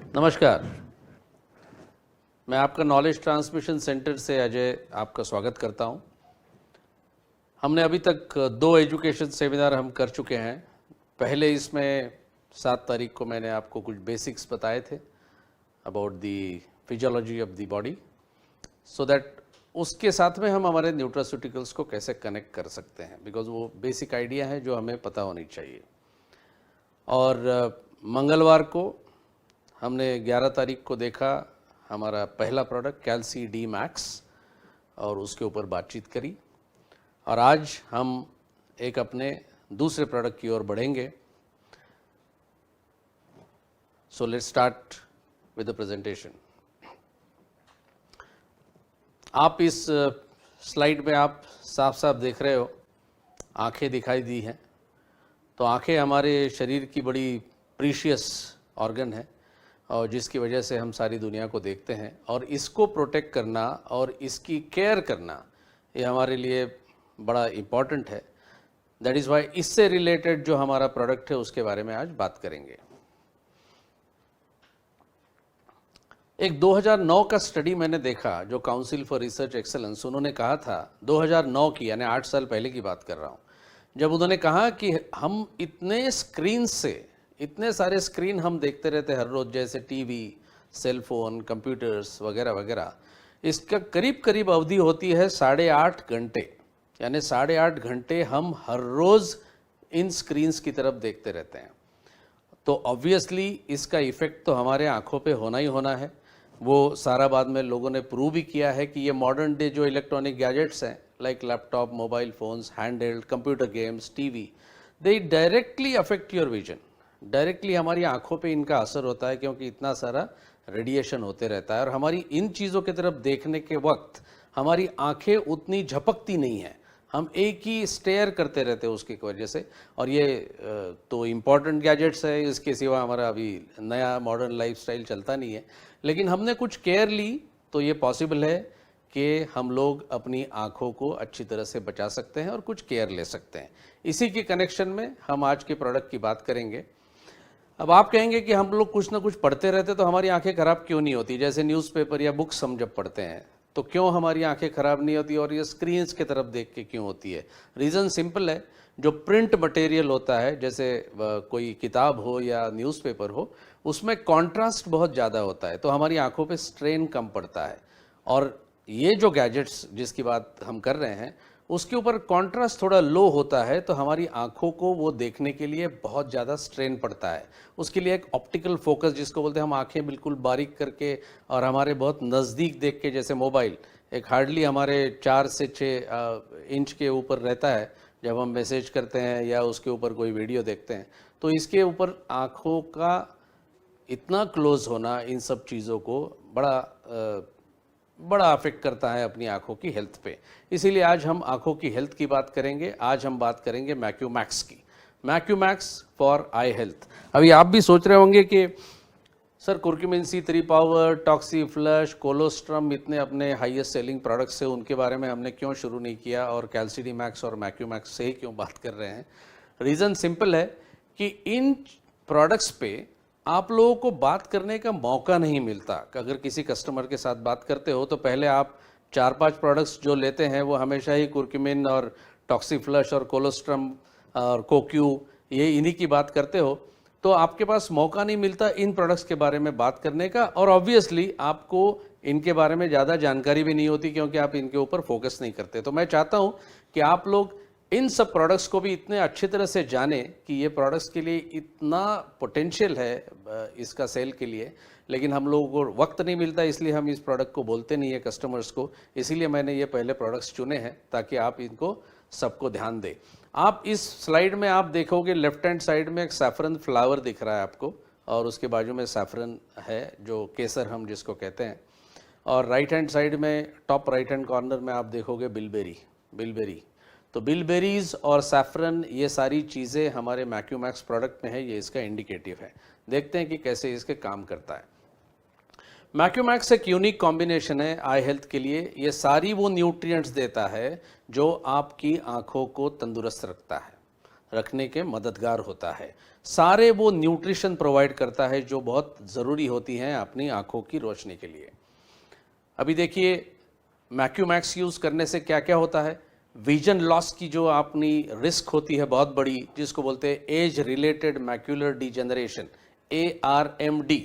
नमस्कार, मैं आपका नॉलेज ट्रांसमिशन सेंटर से अजय आपका स्वागत करता हूं। हमने अभी तक 2 एजुकेशन सेमिनार हम कर चुके हैं। पहले इसमें 7 तारीख को मैंने आपको कुछ बेसिक्स बताए थे about the physiology of the body, so that उसके साथ में हम हमारे न्यूट्रास्यूटिकल्स को कैसे कनेक्ट कर सकते हैं, बिकॉज वो बेसिक आइडिया है जो हमें पता होनी चाहिए। और मंगलवार को हमने 11 तारीख को देखा हमारा पहला प्रोडक्ट कैल्सी डी मैक्स और उसके ऊपर बातचीत करी। और आज हम एक अपने दूसरे प्रोडक्ट की ओर बढ़ेंगे। So let's start with the presentation. आप इस स्लाइड में आप साफ साफ देख रहे हो, आंखें दिखाई दी हैं। तो आंखें हमारे शरीर की बड़ी प्रीशियस ऑर्गन है और जिसकी वजह से हम सारी दुनिया को देखते हैं, और इसको प्रोटेक्ट करना और इसकी केयर करना ये हमारे लिए बड़ा इम्पॉर्टेंट है। दैट इज़ वाई इससे रिलेटेड जो हमारा प्रोडक्ट है उसके बारे में आज बात करेंगे। एक 2009 का स्टडी मैंने देखा जो काउंसिल फॉर रिसर्च एक्सेलेंस, उन्होंने कहा था 2009 की, यानी 8 साल पहले की बात कर रहा हूँ, जब उन्होंने कहा कि हम इतने स्क्रीन से, इतने सारे स्क्रीन हम देखते रहते हर रोज़, जैसे टीवी, सेलफोन, कंप्यूटर्स वगैरह वगैरह, इसका करीब करीब अवधि होती है 8.5 घंटे, यानी 8.5 घंटे हम हर रोज़ इन स्क्रीन्स की तरफ देखते रहते हैं। तो ऑब्वियसली इसका इफ़ेक्ट तो हमारे आँखों पे होना ही होना है। वो सारा बाद में लोगों ने प्रूव भी किया है कि ये मॉडर्न डे जो इलेक्ट्रॉनिक गैजेट्स हैं, like laptop, mobile phones, hand held, computer games, TV, they directly affect your vision. Directly हमारी आंखों पे इनका असर होता है, क्योंकि इतना सारा रेडिएशन होते रहता है। और हमारी इन चीज़ों की तरफ देखने के वक्त हमारी आंखें उतनी झपकती नहीं हैं, हम एक ही स्टेयर करते रहते हैं उसकी वजह से। और ये तो इम्पॉर्टेंट गैजेट्स है, इसके सिवा हमारा अभी नया मॉडर्न लाइफस्टाइल चलता नहीं है। लेकिन हमने कुछ केयर ली तो ये पॉसिबल है कि हम लोग अपनी आँखों को अच्छी तरह से बचा सकते हैं और कुछ केयर ले सकते हैं। इसी के कनेक्शन में हम आज के प्रोडक्ट की बात करेंगे। अब आप कहेंगे कि हम लोग कुछ ना कुछ पढ़ते रहते तो हमारी आंखें खराब क्यों नहीं होती, जैसे न्यूज़पेपर या बुक्स हम जब पढ़ते हैं तो क्यों हमारी आंखें खराब नहीं होती और ये स्क्रीन्स की तरफ देख के क्यों होती है? रीज़न सिंपल है, जो प्रिंट मटेरियल होता है, जैसे कोई किताब हो या न्यूज़पेपर हो, उसमें कॉन्ट्रास्ट बहुत ज़्यादा होता है, तो हमारी आंखों पे स्ट्रेन कम पड़ता है। और ये जो गैजेट्स जिसकी बात हम कर रहे हैं उसके ऊपर कॉन्ट्रास्ट थोड़ा लो होता है, तो हमारी आंखों को वो देखने के लिए बहुत ज़्यादा स्ट्रेन पड़ता है। उसके लिए एक ऑप्टिकल फोकस जिसको बोलते हैं, हम आंखें बिल्कुल बारीक करके और हमारे बहुत नज़दीक देख के, जैसे मोबाइल एक हार्डली हमारे 4 से 6 इंच के ऊपर रहता है जब हम मैसेज करते हैं या उसके ऊपर कोई वीडियो देखते हैं, तो इसके ऊपर आँखों का इतना क्लोज होना इन सब चीज़ों को बड़ा अफेक्ट करता है अपनी आंखों की हेल्थ पे। इसीलिए आज हम आंखों की हेल्थ की बात करेंगे। आज हम बात करेंगे मैक्यूमैक्स की, मैक्यूमैक्स फॉर आई हेल्थ। अभी आप भी सोच रहे होंगे कि sir curcumin C3 power, toxi flush, colostrum इतने अपने हाईएस्ट सेलिंग प्रोडक्ट्स है, उनके बारे में हमने क्यों शुरू नहीं किया और कैल्सीडी मैक्स और मैक्यूमैक्स से ही क्यों बात कर रहे हैं? रीज़न सिंपल है कि इन प्रोडक्ट्स पे आप लोगों को बात करने का मौका नहीं मिलता। अगर किसी कस्टमर के साथ बात करते हो तो पहले आप 4-5 प्रोडक्ट्स जो लेते हैं वो हमेशा ही कुर्क्यूमिन और टॉक्सीफ्लश और कोलोस्ट्रम और कोक्यू, ये इन्हीं की बात करते हो, तो आपके पास मौका नहीं मिलता इन प्रोडक्ट्स के बारे में बात करने का। और ऑब्वियसली आपको इनके बारे में ज़्यादा जानकारी भी नहीं होती, क्योंकि आप इनके ऊपर फोकस नहीं करते। तो मैं चाहता हूँ कि आप लोग इन सब प्रोडक्ट्स को भी इतने अच्छी तरह से जाने कि ये प्रोडक्ट्स के लिए इतना पोटेंशियल है इसका सेल के लिए, लेकिन हम लोगों को वक्त नहीं मिलता, इसलिए हम इस प्रोडक्ट को बोलते नहीं है कस्टमर्स को। इसीलिए मैंने ये पहले प्रोडक्ट्स चुने हैं ताकि आप इनको सबको ध्यान दें। आप इस स्लाइड में आप देखोगे लेफ्ट हैंड साइड में एक सैफरन फ्लावर दिख रहा है आपको, और उसके बाजू में सैफरन है जो केसर हम जिसको कहते हैं। और राइट हैंड साइड में टॉप राइट हैंड कॉर्नर में आप देखोगे बिलबेरी। तो बिलबेरीज और सैफरन, ये सारी चीज़ें हमारे मैक्यूमैक्स प्रोडक्ट में है, ये इसका इंडिकेटिव है। देखते हैं कि कैसे इसके काम करता है। मैक्यूमैक्स एक यूनिक कॉम्बिनेशन है आई हेल्थ के लिए। ये सारी वो न्यूट्रिएंट्स देता है जो आपकी आंखों को तंदुरुस्त रखता है। रखने के मददगार होता है। सारे वो न्यूट्रिशन प्रोवाइड करता है जो बहुत ज़रूरी होती हैं अपनी आँखों की रोशनी के लिए। अभी देखिए मैक्यूमैक्स यूज़ करने से क्या क्या होता है। विजन लॉस की जो अपनी रिस्क होती है बहुत बड़ी, जिसको बोलते हैं age related macular degeneration, ARMD।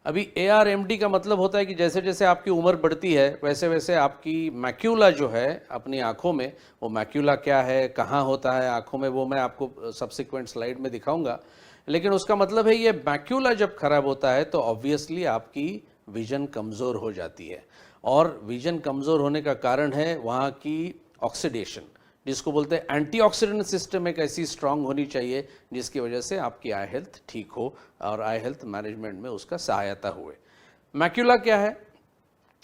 अभी ARMD का मतलब होता है कि जैसे जैसे आपकी उम्र बढ़ती है वैसे वैसे आपकी मैक्यूला जो है अपनी आँखों में, वो मैक्यूला क्या है, कहाँ होता है आँखों में, वो मैं आपको सब्सिक्वेंट स्लाइड में दिखाऊंगा। लेकिन उसका मतलब है ये मैक्यूला जब खराब होता है तो ऑब्वियसली आपकी विजन कमज़ोर हो जाती है। और विजन कमज़ोर होने का कारण है वहाँ की ऑक्सीडेशन, जिसको बोलते हैं एंटीऑक्सीडेंट सिस्टम एक ऐसी स्ट्रांग होनी चाहिए जिसकी वजह से आपकी आई हेल्थ ठीक हो और आई हेल्थ मैनेजमेंट में उसका सहायता हुए। मैक्यूला क्या है?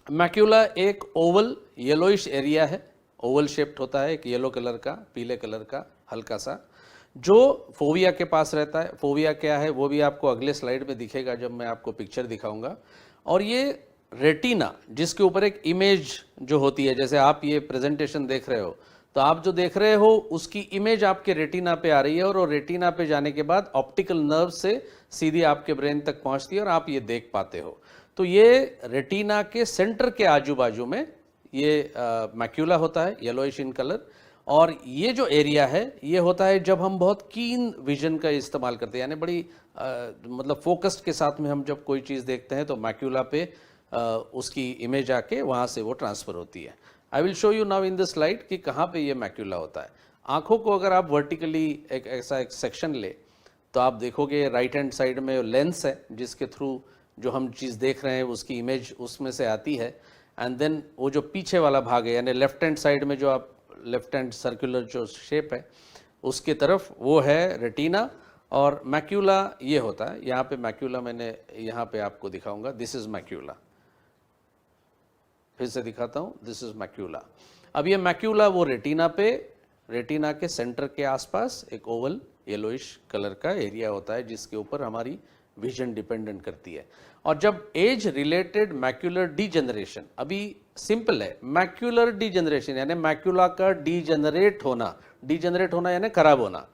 मैक्यूला एक ओवल येलोइश एरिया है, ओवल शेप्ड होता है, एक येलो कलर का, पीले कलर का हल्का सा, जो फोविया के पास रहता है। फोविया क्या है वो भी आपको अगले स्लाइड में दिखेगा जब मैं आपको पिक्चर दिखाऊंगा। और ये रेटिना जिसके ऊपर एक इमेज जो होती है, जैसे आप ये प्रेजेंटेशन देख रहे हो तो आप जो देख रहे हो उसकी इमेज आपके रेटिना पे आ रही है और रेटिना पे जाने के बाद ऑप्टिकल नर्व से सीधी आपके ब्रेन तक पहुंचती है और आप ये देख पाते हो। तो ये रेटिना के सेंटर के आजू बाजू में ये मैक्यूला होता है, येलोइश इन कलर। और ये जो एरिया है ये होता है जब हम बहुत कीन विजन का इस्तेमाल करते हैं, यानी बड़ी मतलब फोकस्ड के साथ में हम जब कोई चीज़ देखते हैं तो मैक्यूला पे उसकी इमेज आके वहाँ से वो ट्रांसफ़र होती है। I will show you now in the slide कि कहाँ पे ये मैक्यूला होता है। आँखों को अगर आप वर्टिकली एक ऐसा एक सेक्शन ले तो आप देखोगे राइट हैंड साइड में लेंस है जिसके थ्रू जो हम चीज़ देख रहे हैं उसकी इमेज उसमें से आती है। एंड देन वो जो पीछे वाला भाग है यानी लेफ्ट हैंड साइड में जो आप लेफ्ट हैंड सर्कुलर जो शेप है उसके तरफ वो है रेटिना और मैक्यूला ये होता है। यहाँ पे मैक्यूला मैंने यहाँ पे आपको दिखाऊंगा, दिस इज़ मैक्यूला। फिर से दिखाता हूँ, दिस इज़ मैक्यूला। अब ये मैक्यूला वो रेटिना पे, रेटिना के सेंटर के आसपास एक ओवल येलोइश कलर का एरिया होता है जिसके ऊपर हमारी विजन डिपेंडेंट करती है। और जब एज रिलेटेड मैक्यूलर डीजनरेशन, अभी सिंपल है, मैक्यूलर डीजनरेशन यानी मैक्यूला का डीजनरेट होना यानी खराब होना।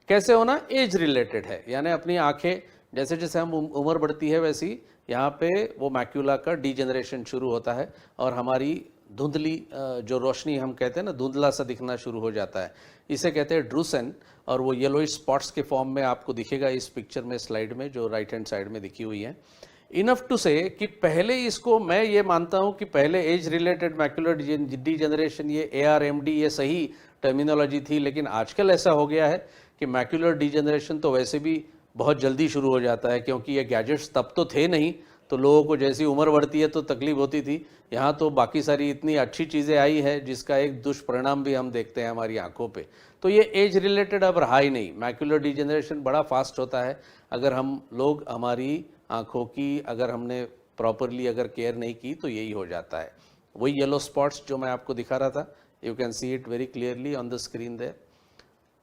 कैसे होना? एज रिलेटेड है, यानी अपनी आंखें जैसे जैसे हम उम्र बढ़ती है वैसी यहाँ पे वो मैक्यूला का डीजनरेशन शुरू होता है और हमारी धुंधली जो रोशनी हम कहते हैं ना, धुंधला सा दिखना शुरू हो जाता है। इसे कहते हैं ड्रूसन और वो येलोइश स्पॉट्स के फॉर्म में आपको दिखेगा इस पिक्चर में, स्लाइड में जो राइट हैंड साइड में दिखी हुई है। इनफ टू से कि पहले इसको मैं ये मानता हूँ कि पहले एज रिलेटेड मैक्यूलर डीजनरेशन ये ARMD ये सही टर्मिनोलॉजी थी, लेकिन आजकल ऐसा हो गया है कि मैक्यूलर डीजनरेशन तो वैसे भी बहुत जल्दी शुरू हो जाता है क्योंकि ये गैजेट्स तब तो थे नहीं, तो लोगों को जैसी उम्र बढ़ती है तो तकलीफ होती थी। यहाँ तो बाकी सारी इतनी अच्छी चीज़ें आई है जिसका एक दुष्परिणाम भी हम देखते हैं हमारी आंखों पे। तो ये एज रिलेटेड अब रहा ही नहीं, मैक्यूलर डीजनरेशन बड़ा फास्ट होता है अगर हम लोग हमारी आंखों की अगर हमने प्रॉपरली अगर केयर नहीं की तो यही हो जाता है। वही येलो स्पॉट्स जो मैं आपको दिखा रहा था, you can see it very clearly on the screen there.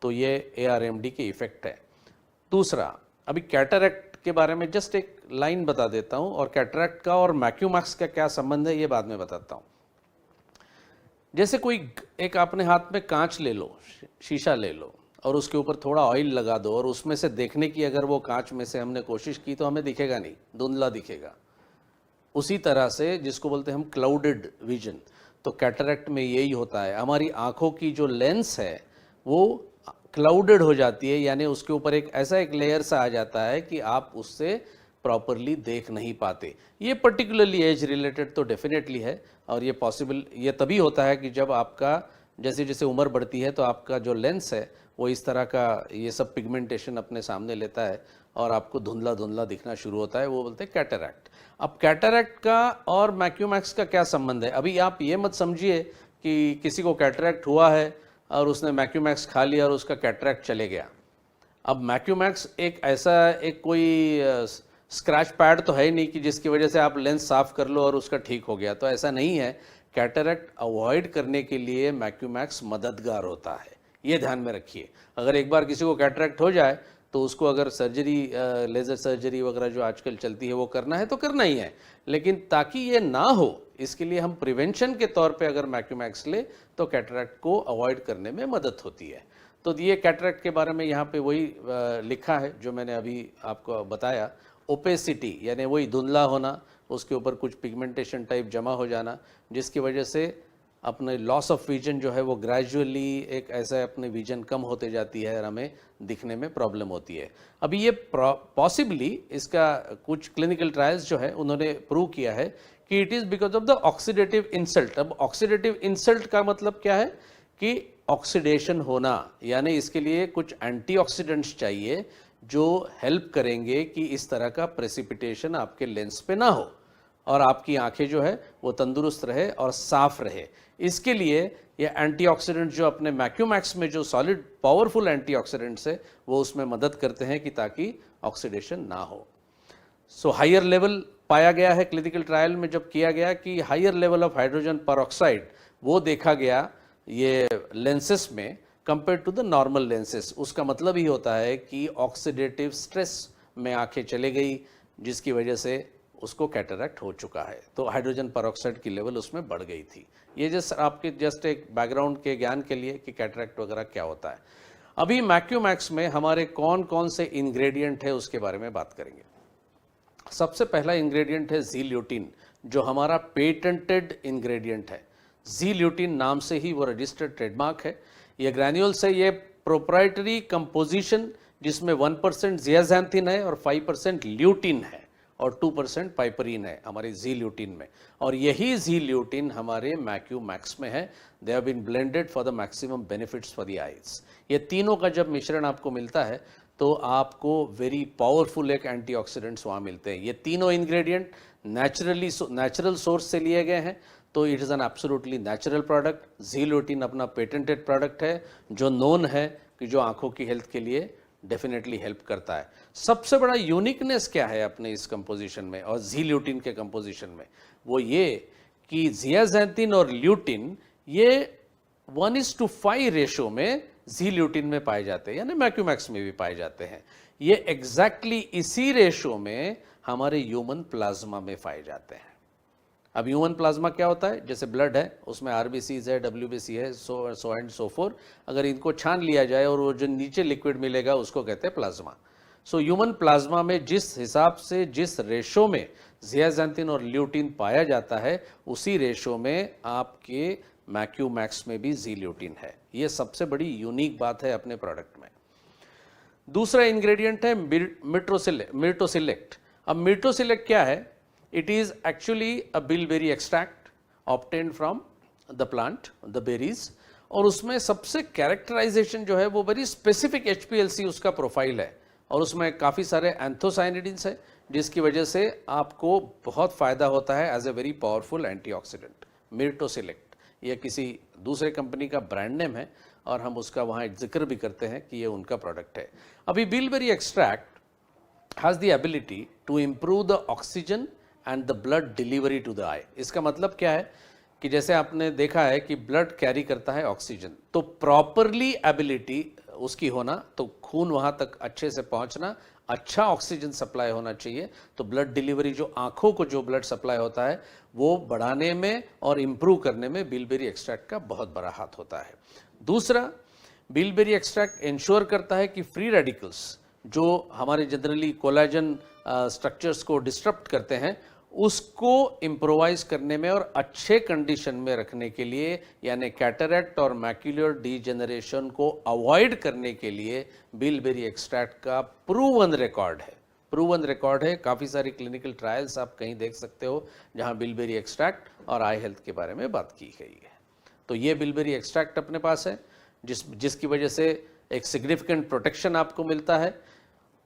तो ये ARMD के इफेक्ट है। दूसरा, अभी कैटरैक्ट के बारे में जस्ट एक लाइन बता देता हूँ और कैटरैक्ट का और मैक्यूमैक्स का क्या संबंध है ये बाद में बताता हूँ। जैसे कोई एक अपने हाथ में कांच ले लो, शीशा ले लो और उसके ऊपर थोड़ा ऑयल लगा दो और उसमें से देखने की अगर वो कांच में से हमने कोशिश की तो हमें दिखेगा नहीं, धुंधला दिखेगा। उसी तरह से जिसको बोलते हैं हम क्लाउडेड विजन, तो कैटरैक्ट में यही होता है, हमारी आंखों की जो लेंस है वो क्लाउडेड हो जाती है, यानी उसके ऊपर एक ऐसा एक लेयर सा आ जाता है कि आप उससे प्रॉपरली देख नहीं पाते। ये पर्टिकुलरली एज रिलेटेड तो डेफिनेटली है और ये पॉसिबल ये तभी होता है कि जब आपका जैसे जैसे उम्र बढ़ती है तो आपका जो लेंस है वो इस तरह का ये सब पिगमेंटेशन अपने सामने लेता है और आपको धुंधला धुंधला दिखना शुरू होता है, वो बोलते हैं कैटरैक्ट। अब कैटरैक्ट का और मैक्यूमैक्स का क्या संबंध है? अभी आप ये मत समझिए कि किसी को कैटरैक्ट हुआ है और उसने मैक्यूमैक्स खा लिया और उसका कैटरैक्ट चले गया। अब मैक्यूमैक्स एक ऐसा एक कोई स्क्रैच पैड तो है ही नहीं कि जिसकी वजह से आप लेंस साफ कर लो और उसका ठीक हो गया, तो ऐसा नहीं है। कैटरैक्ट अवॉइड करने के लिए मैक्यूमैक्स मददगार होता है, ये ध्यान में रखिए। अगर एक बार किसी को कैटरैक्ट हो जाए तो उसको अगर सर्जरी लेज़र सर्जरी वगैरह जो आजकल चलती है वो करना है तो करना ही है, लेकिन ताकि ये ना हो इसके लिए हम प्रिवेंशन के तौर पे अगर मैक्यूमैक्स ले तो कैटरैक्ट को अवॉइड करने में मदद होती है। तो ये कैटरेक्ट के बारे में यहाँ पे वही लिखा है जो मैंने अभी आपको बताया। ओपेसिटी यानी वही धुंधला होना, उसके ऊपर कुछ पिगमेंटेशन टाइप जमा हो जाना, जिसकी वजह से अपने लॉस ऑफ विजन जो है वो ग्रेजुअली एक ऐसा अपने विजन कम होते जाती है और हमें दिखने में प्रॉब्लम होती है। अभी ये पॉसिबली इसका कुछ क्लिनिकल ट्रायल्स जो है उन्होंने प्रूव किया है कि it is because of the oxidative insult. अब ऑक्सीडेटिव इंसल्ट का मतलब क्या है कि ऑक्सीडेशन होना, यानी इसके लिए कुछ एंटीऑक्सीडेंट्स चाहिए जो हेल्प करेंगे कि इस तरह का प्रेसिपिटेशन आपके लेंस पे ना हो और आपकी आंखें जो है वो तंदुरुस्त रहे और साफ रहे। इसके लिए ये एंटीऑक्सीडेंट जो अपने मैक्यूमैक्स में जो सॉलिड पावरफुल एंटीऑक्सीडेंट्स है वो उसमें मदद करते हैं कि ताकि ऑक्सीडेशन ना हो। सो हायर लेवल पाया गया है क्लिनिकल ट्रायल में, जब किया गया कि higher level of hydrogen peroxide वो देखा गया ये लेंसेस में compare to the normal lenses. उसका मतलब ही होता है कि ऑक्सीडेटिव स्ट्रेस में आंखें चले गई, जिसकी वजह से उसको कैटरैक्ट हो चुका है। तो हाइड्रोजन परऑक्साइड की लेवल उसमें बढ़ गई थी। ये आपके जस्ट एक बैकग्राउंड के ज्ञान के लिए कि कैटरैक्ट वगैरह क्या होता है। अभी मैक्यूमैक्स में हमारे कौन कौन से इंग्रेडिएंट है उसके बारे में बात करेंगे। सबसे पहला इंग्रेडिएंट है ज़ील्यूटिन, जो हमारा पेटेंटेड इंग्रेडिएंट है। ज़ील्यूटिन नाम से ही वो रजिस्टर्ड ट्रेडमार्क है। ये ग्रैन्यूल्स है, ये प्रोप्राइटरी कंपोजिशन जिसमें 1% ज़ियाज़ैंथिन है और 5% ल्यूटिन है और 2% पाइपरीन है हमारे ज़ील्यूटिन में। और यही ज़ील्यूटिन हमारे मैक्यूमैक्स में है। They have been blended for the maximum benefits for the eyes. ये तीनों का जब मिश्रण आपको मिलता है तो आपको वेरी पावरफुल एक एंटीऑक्सीडेंट्स वहाँ मिलते हैं। ये तीनों इंग्रेडिएंट नेचुरल सोर्स से लिए गए हैं, तो it is an absolutely natural product. ज़ील्यूटिन अपना पेटेंटेड प्रोडक्ट है जो नोन है कि जो आंखों की हेल्थ के लिए डेफिनेटली हेल्प करता है। सबसे बड़ा यूनिकनेस क्या है अपने इस कंपोजिशन में और ज़ील्यूटिन के कंपोजिशन में, वो ये कि ज़ियाज़ैंथिन और ल्यूटिन ये 1:5 रेशो में ज़ील्यूटिन में पाए जाते हैं, यानी मैक्यूमैक्स में भी पाए जाते हैं। ये एग्जैक्टली इसी रेशो में हमारे ह्यूमन प्लाज्मा में पाए जाते हैं। अब ह्यूमन प्लाज्मा क्या होता है, जैसे ब्लड है उसमें आरबीसीज है, डब्ल्यूबीसी है, सो एंड सो फोर। अगर इनको छान लिया जाए और वो जो नीचे लिक्विड मिलेगा उसको कहते हैं प्लाज्मा। सो ह्यूमन प्लाज्मा में जिस हिसाब से जिस रेशो में ज़ियाज़ैंथिन और ल्यूटिन पाया जाता है उसी रेशो में आपके मैक्यूमैक्स में भी ज़ील्यूटिन है। ये सबसे बड़ी यूनिक बात है अपने प्रोडक्ट में। दूसरा इंग्रेडिएंट है मिर्टोसिलेक्ट। अब मिर्टोसिलेक्ट क्या है? It is actually a bilberry extract obtained from the plant, the berries, और उसमें सबसे कैरेक्टराइजेशन जो है वो वेरी स्पेसिफिक HPLC उसका प्रोफाइल है और उसमें काफ़ी सारे एंथोसाइनिडिन्स है, जिसकी वजह से आपको बहुत फ़ायदा होता है as a very powerful antioxidant. Mirtoselect ये किसी दूसरे कंपनी का ब्रांड नेम है और हम उसका वहाँ जिक्र भी करते हैं कि ये उनका प्रोडक्ट है। अभी bilberry extract has the ability to improve the oxygen and the blood delivery to the eye. इसका मतलब क्या है कि जैसे आपने देखा है कि ब्लड कैरी करता है ऑक्सीजन, तो प्रॉपरली एबिलिटी उसकी होना, तो खून वहाँ तक अच्छे से पहुँचना, अच्छा ऑक्सीजन सप्लाई होना चाहिए, तो ब्लड डिलीवरी जो आँखों को जो ब्लड सप्लाई होता है वो बढ़ाने में और इम्प्रूव करने में बिलबेरी एक्सट्रैक्ट का बहुत बड़ा हाथ होता है। दूसरा, बिलबेरी एक्सट्रैक्ट इंश्योर करता है कि फ्री रेडिकल्स जो हमारे जनरली कोलाजन स्ट्रक्चर्स को डिस्टर्ब करते हैं उसको इम्प्रोवाइज करने में और अच्छे कंडीशन में रखने के लिए, यानी कैटरैक्ट और मैक्यूलर डीजेनरेशन को अवॉइड करने के लिए बिलबेरी एक्सट्रैक्ट का प्रूवन रिकॉर्ड है। काफ़ी सारी क्लिनिकल ट्रायल्स आप कहीं देख सकते हो जहां बिलबेरी एक्सट्रैक्ट और आई हेल्थ के बारे में बात की गई है। तो ये बिलबेरी एक्सट्रैक्ट अपने पास है जिसकी वजह से एक सिग्निफिकेंट प्रोटेक्शन आपको मिलता है।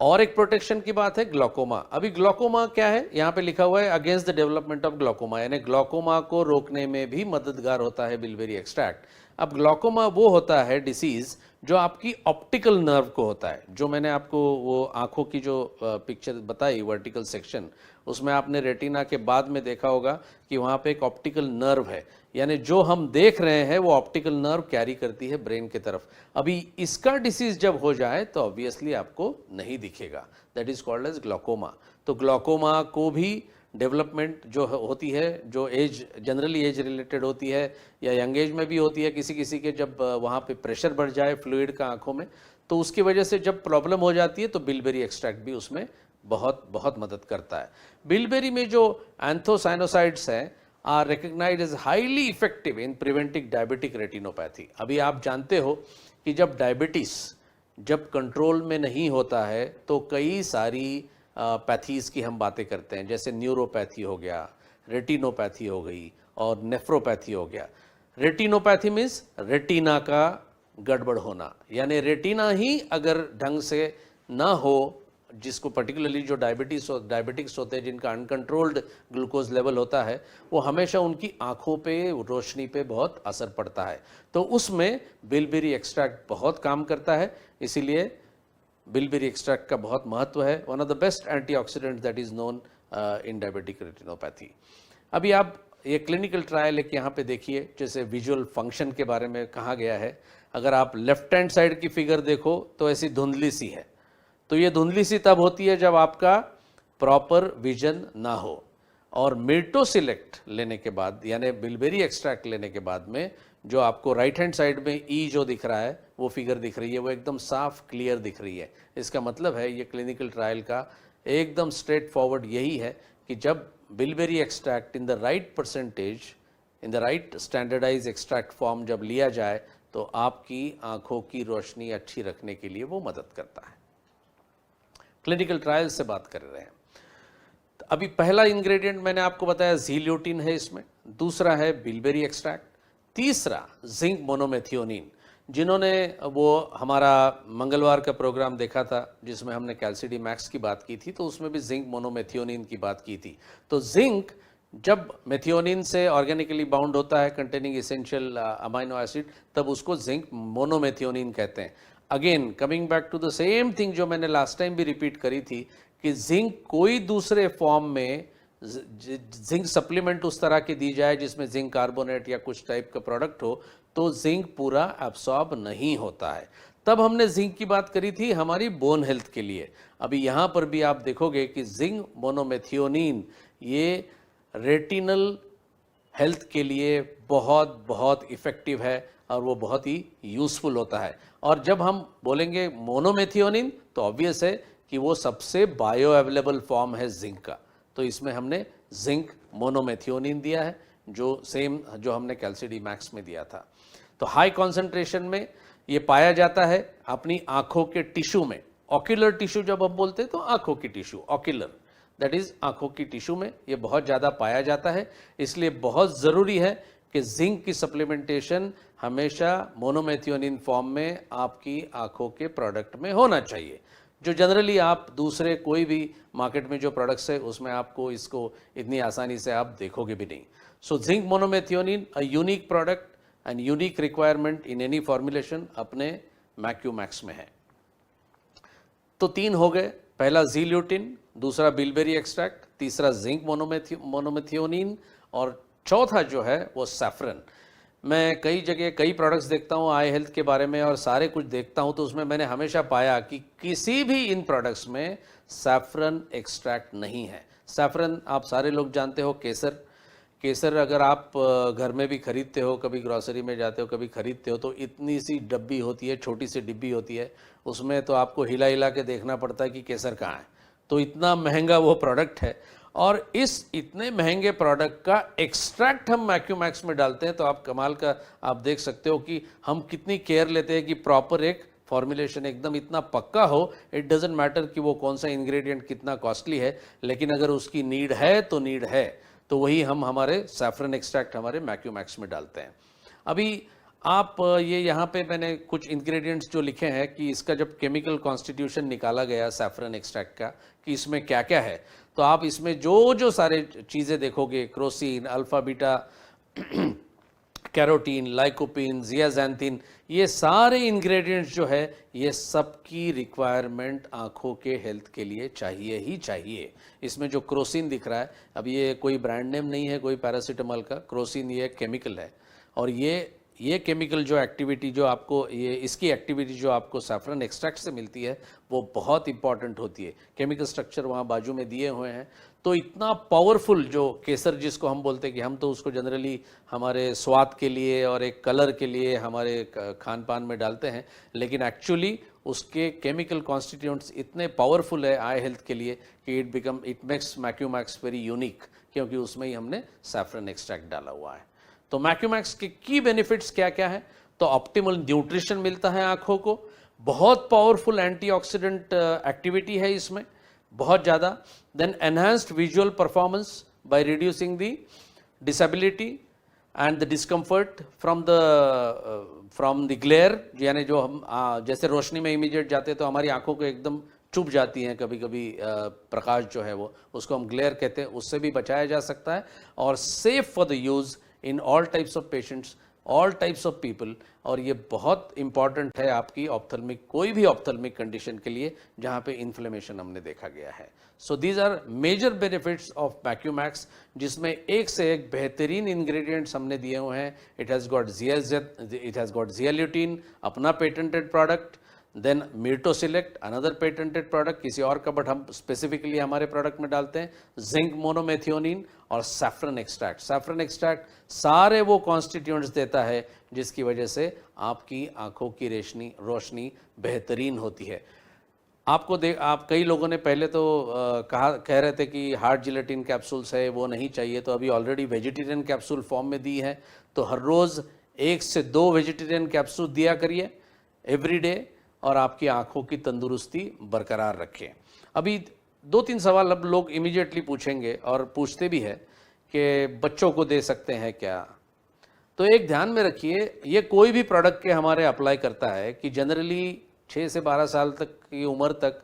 और एक प्रोटेक्शन की बात है ग्लूकोमा। अभी ग्लूकोमा क्या है, यहाँ पे लिखा हुआ है against the development of glaucoma, यानी ग्लूकोमा को रोकने में भी मददगार होता है बिलबेरी एक्सट्रैक्ट। अब ग्लूकोमा वो होता है डिसीज जो आपकी ऑप्टिकल नर्व को होता है। जो मैंने आपको वो आंखों की जो पिक्चर बताई वर्टिकल सेक्शन, उसमें आपने रेटिना के बाद में देखा होगा कि वहाँ पे एक ऑप्टिकल नर्व है, यानी जो हम देख रहे हैं वो ऑप्टिकल नर्व कैरी करती है ब्रेन की तरफ। अभी इसका डिसीज जब हो जाए तो ऑब्वियसली आपको नहीं दिखेगा, that is called age glaucoma. तो ग्लूकोमा को भी डेवलपमेंट जो होती है, जो एज जनरली एज रिलेटेड होती है या यंग एज में भी होती है, किसी किसी के जब वहाँ पे प्रेशर बढ़ जाए फ्लूइड का आँखों में, तो उसकी वजह से जब प्रॉब्लम हो जाती है तो बिलबेरी एक्सट्रैक्ट भी उसमें बहुत बहुत मदद करता है। बिलबेरी में जो एंथोसाइनोसाइड्स हैं are recognised as highly effective in preventing diabetic retinopathy. अभी आप जानते हो कि जब डायबिटीज़ जब कंट्रोल में नहीं होता है तो कई सारी पैथीज़ की हम बातें करते हैं, जैसे न्यूरोपैथी हो गया, रेटिनोपैथी हो गई और नेफ्रोपैथी हो गया। रेटिनोपैथी मीन्स रेटिना का गड़बड़ होना, यानी रेटिना ही अगर ढंग से ना हो, जिसको पर्टिकुलरली जो डायबिटिक्स होते हैं जिनका अनकंट्रोल्ड ग्लूकोज लेवल होता है, वो हमेशा उनकी आँखों पे, रोशनी पे बहुत असर पड़ता है। तो उसमें बिलबेरी एक्सट्रैक्ट बहुत काम करता है, इसीलिए बिलबेरी एक्सट्रैक्ट का बहुत महत्व है। One of the best antioxidant that is known in diabetic retinopathy. अभी आप ये क्लिनिकल ट्रायल एक यहाँ पे देखिए, जैसे विजुअल फंक्शन के बारे में कहा गया है। अगर आप लेफ्ट हैंड साइड की फिगर देखो तो ऐसी धुंधली सी है, तो ये धुंधली सी तब होती है जब आपका प्रॉपर विजन ना हो। और मिर्टोसिलेक्ट लेने के बाद, यानी बिलबेरी एक्सट्रैक्ट लेने के बाद में जो आपको राइट हैंड साइड में ई जो दिख रहा है, वो फिगर दिख रही है, वो एकदम साफ क्लियर दिख रही है। इसका मतलब है ये क्लिनिकल ट्रायल का एकदम स्ट्रेट फॉरवर्ड यही है कि जब bilberry extract in the right percentage, in the right standardise extract form जब लिया जाए तो आपकी आँखों की रोशनी अच्छी रखने के लिए वो मदद करता है। क्लिनिकल ट्रायल से बात कर रहे हैं। तो अभी पहला इंग्रेडिएंट मैंने आपको बताया ज़ील्यूटिन है इसमें, दूसरा है बिलबेरी एक्सट्रैक्ट, तीसरा जिंक मोनोमेथियोनिन। जिन्होंने वो हमारा मंगलवार का प्रोग्राम देखा था जिसमें हमने कैल्सिडी मैक्स की बात की थी, तो उसमें भी जिंक मोनोमेथियोनिन की बात की थी। तो जिंक जब मेथियोनिन से ऑर्गेनिकली बाउंड होता है कंटेनिंग इसेंशियल अमाइनो एसिड, तब उसको जिंक मोनोमेथियोनिन कहते हैं। Again coming back to the same thing जो मैंने लास्ट टाइम भी रिपीट करी थी कि जिंक कोई दूसरे फॉर्म में जिंक सप्लीमेंट उस तरह की दी जाए जिसमें जिंक कार्बोनेट या कुछ टाइप का प्रोडक्ट हो, तो जिंक पूरा एब्सॉर्ब नहीं होता है। तब हमने जिंक की बात करी थी हमारी बोन हेल्थ के लिए। अभी यहाँ पर भी आप देखोगे कि जिंक मोनोमेथियोनिन ये रेटिनल हेल्थ के लिए बहुत बहुत इफ़ेक्टिव है और वो बहुत ही यूज़फुल होता है। और जब हम बोलेंगे मोनोमेथियोनिन तो ऑब्वियस है कि वो सबसे बायो अवेलेबल फॉर्म है जिंक का, तो इसमें हमने जिंक मोनोमेथियोनिन दिया है जो सेम जो हमने कैल्सिडी मैक्स में दिया था। तो हाई कॉन्सेंट्रेशन में ये पाया जाता है अपनी आँखों के टिश्यू में। ऑक्यूलर टिश्यू जब हम बोलते हैं तो आँखों की टिश्यू, ऑक्यूलर दैट इज़ आँखों की टिश्यू में ये बहुत ज़्यादा पाया जाता है। इसलिए बहुत ज़रूरी है कि जिंक की सप्लीमेंटेशन हमेशा मोनोमेथियोनिन फॉर्म में आपकी आँखों के प्रोडक्ट में होना चाहिए, जो जनरली आप दूसरे कोई भी मार्केट में जो प्रोडक्ट्स है उसमें आपको इसको इतनी आसानी से आप देखोगे भी नहीं। So zinc monomethionine a unique product and unique requirement in any formulation अपने मैक्यूमैक्स में है। तो तीन हो गए, पहला ज़ील्यूटिन, दूसरा बिलबेरी एक्सट्रैक्ट, तीसरा जिंक मोनोमेथियोनिन और चौथा जो है वो सैफरन। मैं कई जगह कई प्रोडक्ट्स देखता हूँ आई हेल्थ के बारे में और सारे कुछ देखता हूँ, तो उसमें मैंने हमेशा पाया कि किसी भी इन प्रोडक्ट्स में सैफरन एक्सट्रैक्ट नहीं है। सैफरन आप सारे लोग जानते हो, केसर। केसर अगर आप घर में भी खरीदते हो, कभी ग्रॉसरी में जाते हो, कभी खरीदते हो, तो इतनी सी डब्बी होती है, छोटी सी डिब्बी होती है, उसमें तो आपको हिला हिला के देखना पड़ता है कि केसर कहाँ है। तो इतना महंगा वो प्रोडक्ट है, और इस इतने महंगे प्रोडक्ट का एक्सट्रैक्ट हम मैक्यूमैक्स में डालते हैं, तो आप कमाल का आप देख सकते हो कि हम कितनी केयर लेते हैं कि प्रॉपर एक फॉर्मुलेशन एकदम इतना पक्का हो। इट डजेंट मैटर कि वो कौन सा इंग्रेडिएंट कितना कॉस्टली है, लेकिन अगर उसकी नीड है तो नीड है, तो वही हम हमारे सैफरन एक्सट्रैक्ट हमारे मैक्यूमैक्स में डालते हैं। अभी आप ये यहाँ पे मैंने कुछ इंग्रेडिएंट्स जो लिखे हैं कि इसका जब केमिकल कॉन्स्टिट्यूशन निकाला गया सैफरन एक्सट्रैक्ट का कि इसमें क्या क्या है, तो आप इसमें जो जो सारे चीज़ें देखोगे, crocin, alpha beta carotene, lycopene, zeaxanthin, ये सारे इंग्रेडिएंट्स जो है ये सबकी रिक्वायरमेंट आँखों के हेल्थ के लिए चाहिए ही चाहिए। इसमें जो क्रोसिन दिख रहा है, अब ये कोई ब्रांड नेम नहीं है कोई पैरासीटामोल का, क्रोसिन ये केमिकल है और ये ये केमिकल जो एक्टिविटी जो आपको ये इसकी एक्टिविटी जो आपको सैफरन एक्सट्रैक्ट से मिलती है वो बहुत इंपॉर्टेंट होती है। केमिकल स्ट्रक्चर वहाँ बाजू में दिए हुए हैं। तो इतना पावरफुल जो केसर जिसको हम बोलते हैं कि हम तो उसको जनरली हमारे स्वाद के लिए और एक कलर के लिए हमारे खान पान में डालते हैं, लेकिन एक्चुअली उसके केमिकल कॉन्स्टिट्यूएंट्स इतने पावरफुल है आई हेल्थ के लिए कि इट मेक्स मैक्यूमैक्स वेरी यूनिक, क्योंकि उसमें ही हमने सैफरन एक्सट्रैक्ट डाला हुआ है। तो मैक्यूमैक्स के की बेनिफिट्स क्या क्या है? तो ऑप्टिमल न्यूट्रिशन मिलता है आंखों को, बहुत पावरफुल एंटीऑक्सीडेंट एक्टिविटी है इसमें बहुत ज़्यादा। Then enhanced visual performance by reducing the disability and the discomfort from the glare, यानी जो हम जैसे रोशनी में इमीडिएट जाते हैं तो हमारी आंखों को एकदम चुभ जाती हैं कभी कभी प्रकाश जो है वो, उसको हम ग्लेयर कहते हैं, उससे भी बचाया जा सकता है। और safe for the use in all types of patients, all types of people. और ये बहुत इंपॉर्टेंट है आपकी ऑप्थेल्मिक कोई भी ऑप्थेल्मिक कंडीशन के लिए जहाँ पे इन्फ्लेमेशन हमने देखा गया है। So these are major benefits of Macumax, जिसमें एक से एक बेहतरीन इंग्रेडिएंट्स हमने दिए हुए हैं। इट हैज़ गॉट जियाल्यूटिन, अपना patented product, then Mirtoselect another patented product किसी और का, बट हम स्पेसिफिकली हमारे प्रोडक्ट में डालते हैं, जिंक मोनोमेथियोनिन और सैफरन एक्सट्रैक्ट। सैफरन एक्सट्रैक्ट सारे वो कॉन्स्टिट्यूएंट्स देता है जिसकी वजह से आपकी आंखों की रोशनी बेहतरीन होती है। आप कई लोगों ने पहले तो कह रहे थे कि हार्ड जिलेटिन कैप्सूल्स है वो नहीं चाहिए, तो अभी ऑलरेडी वेजिटेरियन कैप्सूल फॉर्म में दी है, तो हर रोज़ 1 से 2 वेजिटेरियन कैप्सूल दिया करिए एवरी डे, और आपकी आंखों की तंदुरुस्ती बरकरार रखें। अभी 2-3 सवाल अब लोग इमीडिएटली पूछेंगे और पूछते भी है कि बच्चों को दे सकते हैं क्या? तो एक ध्यान में रखिए, ये कोई भी प्रोडक्ट के हमारे अप्लाई करता है कि जनरली 6 से 12 साल तक की उम्र तक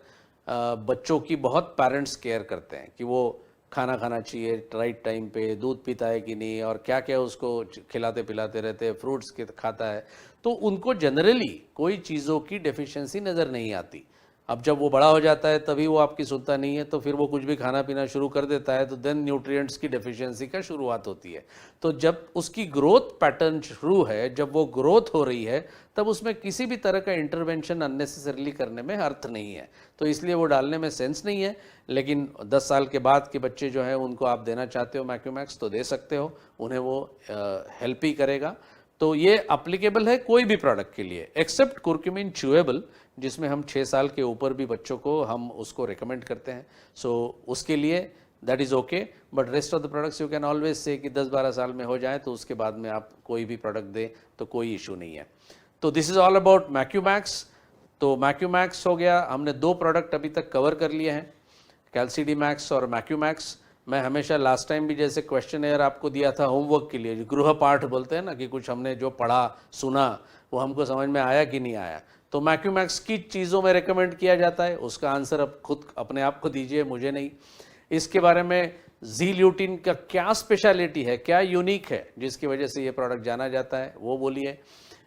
बच्चों की बहुत पेरेंट्स केयर करते हैं कि वो खाना खाना चाहिए राइट टाइम पे, दूध पीता है कि नहीं, और क्या क्या उसको खिलाते पिलाते रहते हैं, फ्रूट्स के खाता है, तो उनको जनरली कोई चीज़ों की डेफिशिएंसी नज़र नहीं आती। अब जब वो बड़ा हो जाता है तभी वो आपकी सुनता नहीं है, तो फिर वो कुछ भी खाना पीना शुरू कर देता है, तो देन न्यूट्रिएंट्स की डेफिशिएंसी का शुरुआत होती है। तो जब उसकी ग्रोथ पैटर्न शुरू है, जब वो ग्रोथ हो रही है, तब उसमें किसी भी तरह का इंटरवेंशन अननेसेसरीली करने में अर्थ नहीं है, तो इसलिए वो डालने में सेंस नहीं है। लेकिन 10 साल के बाद के बच्चे जो हैं उनको आप देना चाहते हो मैक्यूमैक्स तो दे सकते हो, उन्हें वो हेल्प ही करेगा। तो ये अप्लीकेबल है कोई भी प्रोडक्ट के लिए एक्सेप्ट कुर्क्यूमिन च्यूएबल, जिसमें हम 6 साल के ऊपर भी बच्चों को हम उसको रिकमेंड करते हैं। सो उसके लिए that is okay, but rest of the products you can always say कि 10-12 साल में हो जाए, तो उसके बाद में आप कोई भी प्रोडक्ट दें तो कोई इशू नहीं है। तो दिस इज़ ऑल अबाउट मैक्यूमैक्स। तो मैक्यूमैक्स हो गया, हमने 2 प्रोडक्ट अभी तक कवर कर लिए हैं, कैल्सीडी मैक्स और मैक्यूमैक्स। मैं हमेशा लास्ट टाइम भी जैसे क्वेश्चन आपको दिया था होमवर्क के लिए, जो गृह पाठ बोलते हैं ना, कि कुछ हमने जो पढ़ा सुना वो हमको समझ में आया कि नहीं आया, तो मैक्यूमैक्स की चीज़ों में रेकमेंड किया जाता है, उसका आंसर अब खुद अपने आप को दीजिए, मुझे नहीं। इसके बारे में ज़ील्यूटिन का क्या स्पेशलिटी है, क्या यूनिक है जिसकी वजह से ये प्रोडक्ट जाना जाता है, वो बोलिए।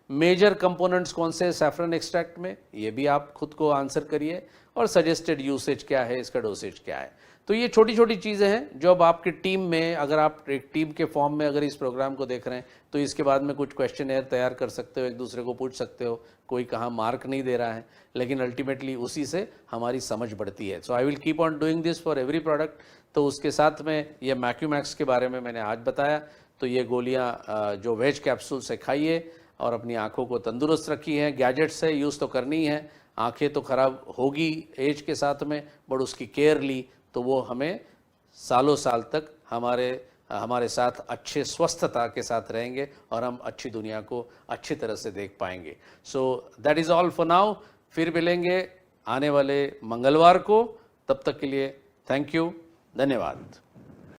मेजर कंपोनेंट्स कौन से सैफरन एक्सट्रैक्ट में, ये भी आप खुद को आंसर करिए। और सजेस्टेड यूसेज क्या है, इसका डोसेज क्या है। तो ये छोटी छोटी चीज़ें हैं जो अब आपकी टीम में, अगर आप एक टीम के फॉर्म में अगर इस प्रोग्राम को देख रहे हैं, तो इसके बाद में कुछ क्वेश्चन तैयार कर सकते हो, एक दूसरे को पूछ सकते हो, कोई कहाँ मार्क नहीं दे रहा है, लेकिन अल्टीमेटली उसी से हमारी समझ बढ़ती है। So I will keep on doing this for every product. तो उसके साथ में ये मैक्यूमैक्स के बारे में मैंने आज बताया। तो ये गोलियाँ जो वेज कैप्सूल से खाइए और अपनी आंखों को तंदुरुस्त रखी है। गैजेट्स है यूज़ तो करनी ही है, आंखें तो ख़राब होगी एज के साथ में, बट उसकी केयर ली तो वो हमें सालों साल तक हमारे साथ अच्छे स्वस्थता के साथ रहेंगे और हम अच्छी दुनिया को अच्छी तरह से देख पाएंगे। So that is all for now. फिर मिलेंगे आने वाले मंगलवार को, तब तक के लिए थैंक यू, धन्यवाद।